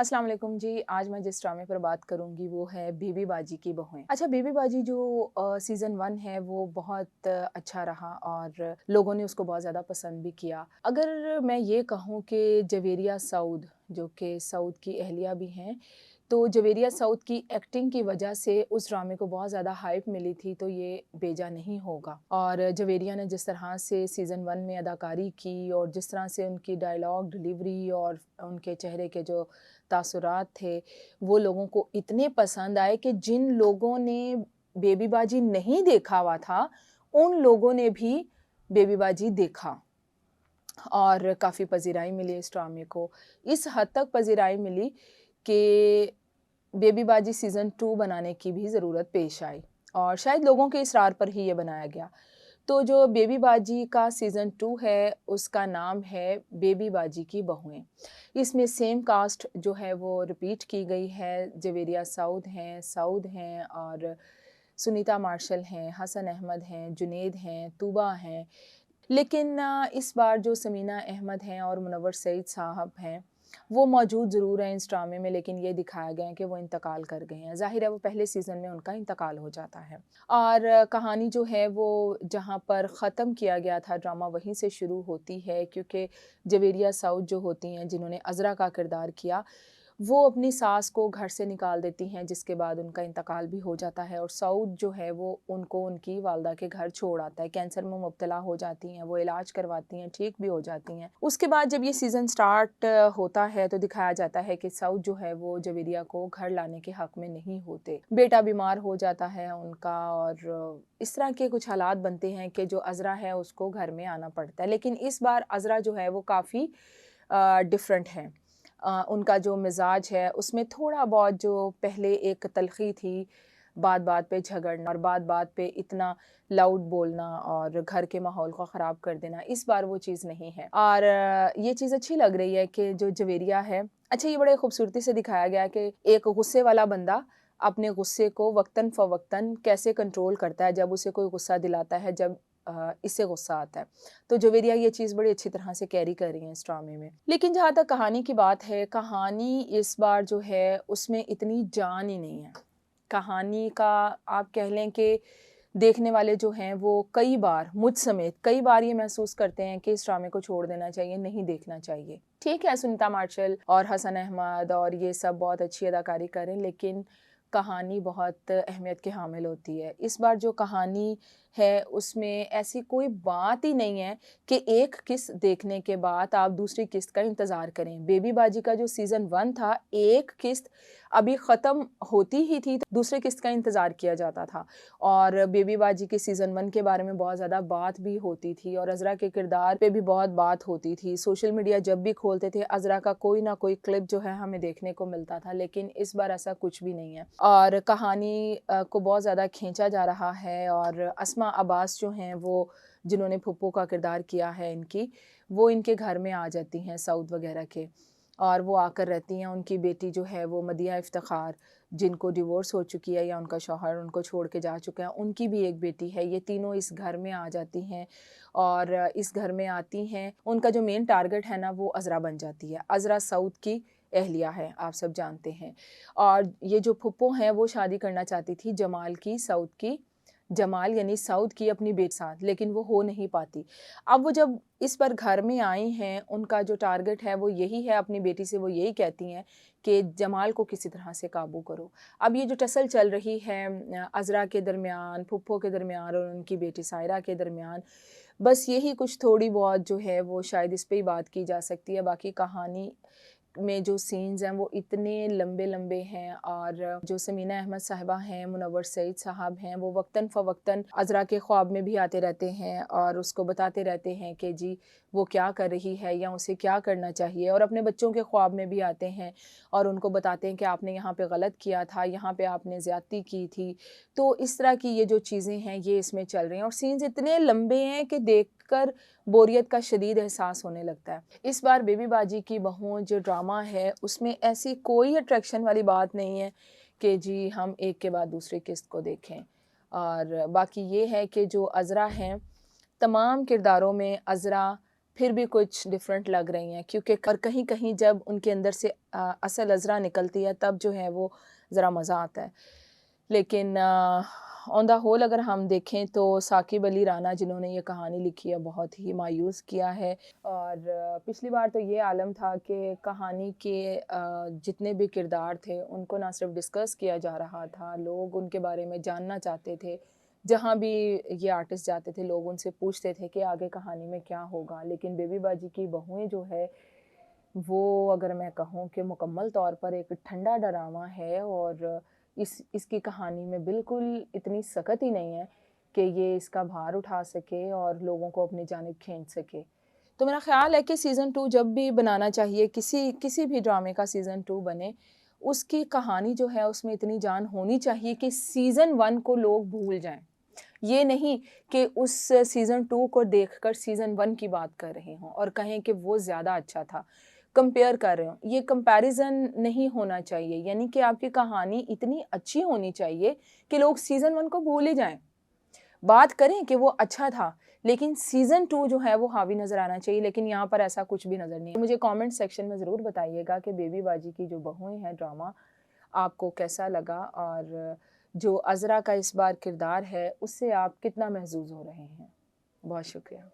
अस्सलाम वालेकुम जी। आज मैं जिस ड्रामे पर बात करूँगी वो है बीबी बाजी की बहुएँ। अच्छा, बीबी बाजी जो सीज़न 1 है वो बहुत अच्छा रहा और लोगों ने उसको बहुत ज़्यादा पसंद भी किया। अगर मैं ये कहूँ कि जवेरिया सऊद जो कि सऊद की अहलिया भी हैं, तो जवेरिया सऊद की एक्टिंग की वजह से उस ड्रामे को बहुत ज़्यादा हाइप मिली थी, तो ये बेजा नहीं होगा। और जवेरिया ने जिस तरह से सीज़न 1 में अदाकारी की और जिस तरह से उनकी डायलॉग डिलीवरी और उनके चेहरे के जो तासुरात थे, वो लोगों को इतने पसंद आए कि जिन लोगों ने बेबी बाजी नहीं देखा हुआ था, उन लोगों ने भी बेबी बाजी देखा और काफ़ी पज़ीराई मिली इस ड्रामे को। इस हद तक पज़ीराई मिली कि बेबी बाजी सीज़न 2 बनाने की भी ज़रूरत पेश आई और शायद लोगों के इसरार पर ही ये बनाया गया। तो जो बेबी बाजी का सीज़न 2 है, उसका नाम है बेबी बाजी की बहुएँ। इसमें सेम कास्ट जो है वो रिपीट की गई है, जवेरिया सऊद हैं और सुनीता मार्शल हैं, हसन अहमद हैं, जुनैद हैं, तूबा हैं। लेकिन इस बार जो समीना अहमद हैं और मुनव्वर सईद साहब हैं, वो मौजूद ज़रूर हैं इस ड्रामे में, लेकिन ये दिखाया गया है कि वो इंतकाल कर गए हैं। ज़ाहिर है वो पहले सीज़न में उनका इंतकाल हो जाता है और कहानी जो है वो जहाँ पर ख़त्म किया गया था ड्रामा वहीं से शुरू होती है, क्योंकि जवेरिया सऊद जो होती हैं जिन्होंने अज़रा का किरदार किया, वो अपनी सास को घर से निकाल देती हैं, जिसके बाद उनका इंतकाल भी हो जाता है और सऊद जो है वो उनको उनकी वालदा के घर छोड़ आता है। कैंसर में मुब्तला हो जाती हैं, वो इलाज करवाती हैं, ठीक भी हो जाती हैं। उसके बाद जब ये सीज़न स्टार्ट होता है तो दिखाया जाता है कि सऊद जो है वो जवेरिया को घर लाने के हक़ में नहीं होते। बेटा बीमार हो जाता है उनका और इस तरह के कुछ हालात बनते हैं कि जो अज़रा है उसको घर में आना पड़ता है। लेकिन इस बार अज़रा जो है वो काफ़ी डिफ़रेंट है। उनका जो मिज़ाज है उसमें थोड़ा बहुत जो पहले एक तलख़ी थी, बात-बात पे झगड़ना और बात-बात पे इतना लाउड बोलना और घर के माहौल को ख़राब कर देना, इस बार वो चीज़ नहीं है। और ये चीज़ अच्छी लग रही है कि जो जवेरिया है, अच्छा ये बड़े खूबसूरती से दिखाया गया है कि एक गुस्से वाला बंदा अपने गुस्से को वक़्तन-फ़वक़्तन कैसे कंट्रोल करता है, जब उसे कोई गुस्सा दिलाता है, जब इससे गुस्सा आता है। तो जवेरिया ये चीज़ बड़ी अच्छी तरह से कैरी कर रही हैं इस ड्रामे में। लेकिन जहाँ तक कहानी की बात है, कहानी इस बार जो है उसमें इतनी जान ही नहीं है। कहानी का आप कह लें कि देखने वाले जो हैं वो कई बार, मुझ समेत कई बार ये महसूस करते हैं कि इस ड्रामे को छोड़ देना चाहिए, नहीं देखना चाहिए। ठीक है, सुनीता मार्शल और हसन अहमद और ये सब बहुत अच्छी अदाकारी करें, लेकिन कहानी बहुत अहमियत की हामिल होती है। इस बार जो कहानी है उसमें ऐसी कोई बात ही नहीं है कि एक किस्त देखने के बाद आप दूसरी किस्त का इंतज़ार करें। बेबी बाजी का जो सीज़न 1 था, एक किस्त अभी ख़त्म होती ही थी तो दूसरे किस्त का इंतज़ार किया जाता था और बेबी बाजी के सीज़न 1 के बारे में बहुत ज़्यादा बात भी होती थी और अज़रा के किरदार पे भी बहुत बात होती थी। सोशल मीडिया जब भी खोलते थे, अज़रा का कोई ना कोई क्लिप जो है हमें देखने को मिलता था, लेकिन इस बार ऐसा कुछ भी नहीं है और कहानी को बहुत ज़्यादा खींचा जा रहा है और अस्मा अब्बास जो हैं वो जिन्होंने फुप्पो का किरदार किया है इनकी, वो इनके घर में आ जाती हैं सऊद वग़ैरह के और वो आकर रहती हैं। उनकी बेटी जो है वो मदिया इफ्तिखार, जिनको डिवोर्स हो चुकी है या उनका शौहर उनको छोड़ के जा चुका है, उनकी भी एक बेटी है। ये तीनों इस घर में आ जाती हैं और इस घर में आती हैं, उनका जो मेन टारगेट है ना वो अज़रा बन जाती है। अज़रा सऊद की अहलिया है, आप सब जानते हैं और ये जो फुप्पो हैं वो शादी करना चाहती थी जमाल की, सऊद की, जमाल यानी सऊद की अपनी बेटी साथ, लेकिन वो हो नहीं पाती। अब वो जब इस पर घर में आई हैं, उनका जो टारगेट है वो यही है, अपनी बेटी से वो यही कहती हैं कि जमाल को किसी तरह से काबू करो। अब ये जो टसल चल रही है अज़रा के दरमियान, फुप्पो के दरमियान और उनकी बेटी सायरा के दरमियान, बस यही कुछ थोड़ी बहुत जो है वो शायद इस पे ही बात की जा सकती है। बाकी कहानी में जो सीन्स हैं वो इतने लंबे-लंबे हैं और जो समीना अहमद साहिबा हैं, मुनव्वर सईद साहब हैं, वो वक़्तन-फ़वक़्तन अज़रा के ख्वाब में भी आते रहते हैं और उसको बताते रहते हैं कि जी वो क्या कर रही है या उसे क्या करना चाहिए और अपने बच्चों के ख्वाब में भी आते हैं और उनको बताते हैं कि आपने यहाँ पे गलत किया था, यहाँ पे आपने ज़्यादती की थी। तो इस तरह की ये जो चीज़ें हैं ये इसमें चल रही हैं और सीन्स इतने लंबे हैं कि देखकर बोरियत का शदीद एहसास होने लगता है। इस बार बेबी बाजी की बहुओं जो ड्रामा है उसमें ऐसी कोई अट्रैक्शन वाली बात नहीं है कि जी हम एक के बाद दूसरी किस्त को देखें और बाकी ये है कि जो अज़रा हैं, तमाम किरदारों में अज़रा फिर भी कुछ डिफरेंट लग रही हैं, क्योंकि और कहीं-कहीं जब उनके अंदर से असल अज़रा निकलती है तब जो है वो ज़रा मज़ा आता है। लेकिन ऑन द होल अगर हम देखें तो साकिब अली राना जिन्होंने ये कहानी लिखी है बहुत ही मायूस किया है। और पिछली बार तो ये आलम था कि कहानी के जितने भी किरदार थे उनको ना सिर्फ डिस्कस किया जा रहा था, लोग उनके बारे में जानना चाहते थे। जहाँ भी ये आर्टिस्ट जाते थे लोग उनसे पूछते थे कि आगे कहानी में क्या होगा। लेकिन बेबी बाजी की बहुएँ जो है वो अगर मैं कहूँ कि मुकम्मल तौर पर एक ठंडा ड्रामा है, और इसकी कहानी में बिल्कुल इतनी सख्त ही नहीं है कि ये इसका भार उठा सके और लोगों को अपनी जानिब खींच सके। तो मेरा ख़्याल है कि सीज़न 2 जब भी बनाना चाहिए, किसी भी ड्रामे का सीज़न 2 बने, उसकी कहानी जो है उसमें इतनी जान होनी चाहिए कि सीज़न 1 को लोग भूल जाएँ। ये नहीं कि उस सीज़न 2 को देखकर सीज़न 1 की बात कर रहे हों और कहें कि वो ज़्यादा अच्छा था, कंपेयर कर रहे हों। ये कंपैरिज़न नहीं होना चाहिए, यानी कि आपकी कहानी इतनी अच्छी होनी चाहिए कि लोग सीज़न 1 को भूल ही जाएँ। बात करें कि वो अच्छा था, लेकिन सीज़न 2 जो है वो हावी नज़र आना चाहिए, लेकिन यहाँ पर ऐसा कुछ भी नज़र नहीं है। मुझे कमेंट सेक्शन में ज़रूर बताइएगा कि बेबी बाजी की जो बहुएँ हैं ड्रामा आपको कैसा लगा, और जो अज़रा का इस बार किरदार है उससे आप कितना महज़ूज़ हो रहे हैं। बहुत शुक्रिया।